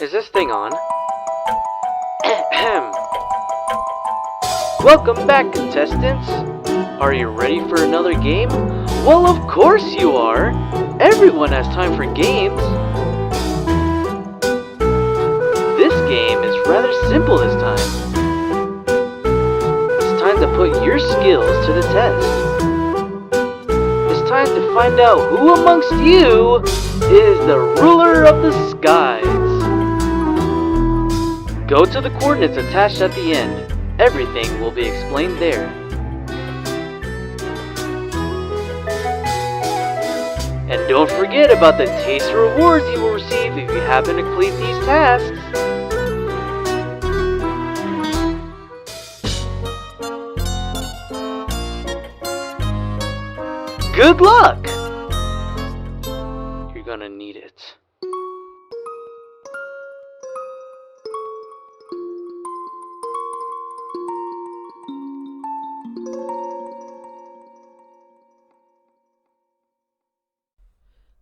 Is this thing on? Welcome back, contestants! Are you ready for another game? Well, of course you are! Everyone has time for games! This game is rather simple this time. It's time to put your skills to the test. It's time to find out who amongst you is the ruler of the skies. Go to the coordinates attached at the end. Everything will be explained there. And don't forget about the tasty rewards you will receive if you happen to complete these tasks. Good luck! You're gonna need it.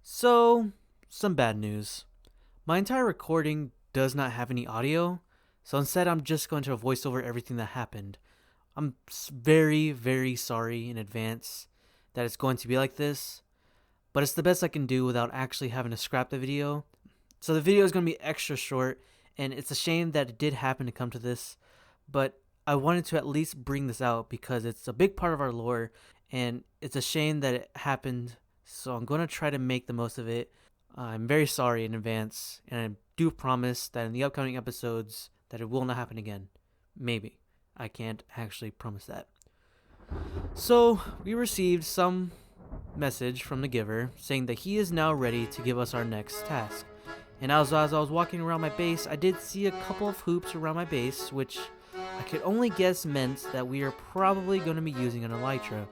So, some bad news. My entire recording does not have any audio, so instead I'm just going to voice over everything that happened. I'm very, very sorry in advance that it's going to be like this, but it's the best I can do without actually having to scrap the video. So the video is going to be extra short, and it's a shame that it did happen to come to this, but I wanted to at least bring this out because it's a big part of our lore, and it's a shame that it happened. So I'm going to try to make the most of it. I'm very sorry in advance, and I do promise that in the upcoming episodes that it will not happen again. Maybe. I can't actually promise that. So we received some message from the giver saying that he is now ready to give us our next task. And as I was walking around my base, I did see a couple of hoops around my base, which I could only guess meant that we are probably going to be using an elytra,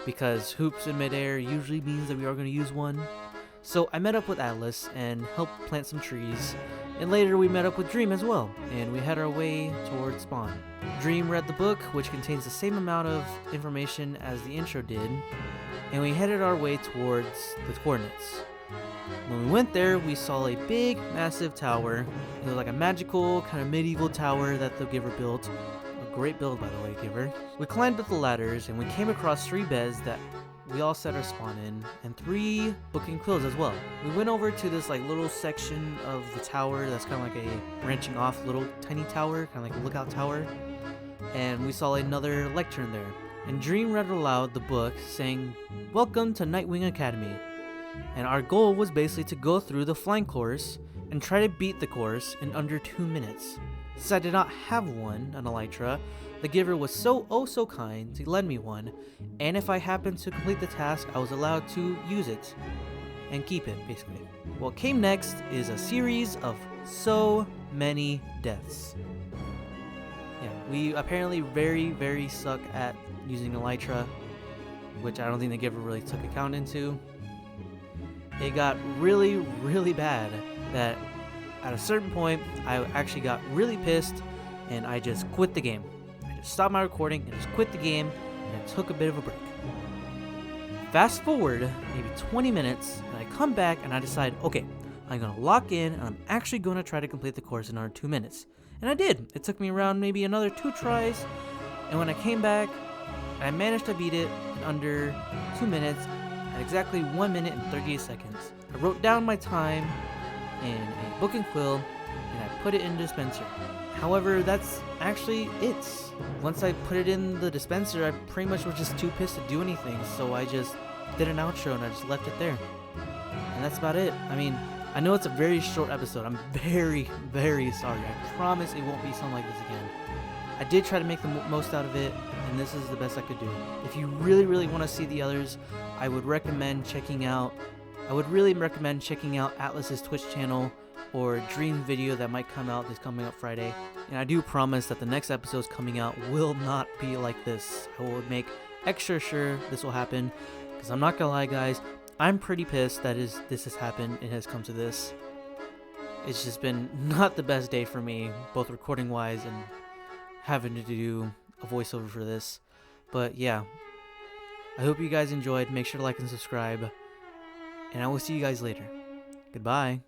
because hoops in midair usually means that we are going to use one. So I met up with Atlas and helped plant some trees, and later we met up with Dream as well, and we had our way towards spawn. Dream read the book, which contains the same amount of information as the intro did, and we headed our way towards the coordinates. When we went there, we saw a big, massive tower. It was like a magical, kind of medieval tower that the giver built. Great build, by the way, giver. We climbed up the ladders and we came across 3 beds that we all set our spawn in, and 3 booking quills as well. We went over to this like little section of the tower that's kind of like a branching off little tiny tower, kind of like a lookout tower, and we saw another lectern there. And Dream read aloud the book saying, "Welcome to NIGHTWING Academy." And our goal was basically to go through the flying course and try to beat the course in under 2 minutes. Since I did not have one, an elytra, the giver was so kind to lend me one, and if I happened to complete the task, I was allowed to use it and keep it, basically. What came next is a series of so many deaths. Yeah, we apparently very suck at using elytra, which I don't think the giver really took account into. It got really bad that at a certain point, I actually got really pissed, and I just quit the game. I just stopped my recording and just quit the game, and took a bit of a break. Fast forward maybe 20 minutes, and I come back and I decide, okay, I'm going to lock in, and I'm actually going to try to complete the course in under 2 minutes. And I did. It took me around maybe another 2 tries, and when I came back, I managed to beat it in under 2 minutes at exactly 1 minute and 38 seconds. I wrote down my time in a book and quill, and I put it in the dispenser. However, that's actually it. Once I put it in the dispenser, I pretty much was just too pissed to do anything, so I just did an outro and I just left it there. And that's about it. I mean, I know it's a very short episode. I'm very sorry. I promise it won't be something like this again. I did try to make the most out of it, and this is the best I could do. If you really want to see the others, I would really recommend checking out Atlas's Twitch channel or Dream video that might come out this coming up Friday. And I do promise that the next episodes coming out will not be like this. I will make extra sure this will happen, because I'm not gonna lie, guys, I'm pretty pissed that this has happened. It has come to this. It's just been not the best day for me, both recording wise and having to do a voiceover for this. But yeah, I hope you guys enjoyed. Make sure to like and subscribe, and I will see you guys later. Goodbye.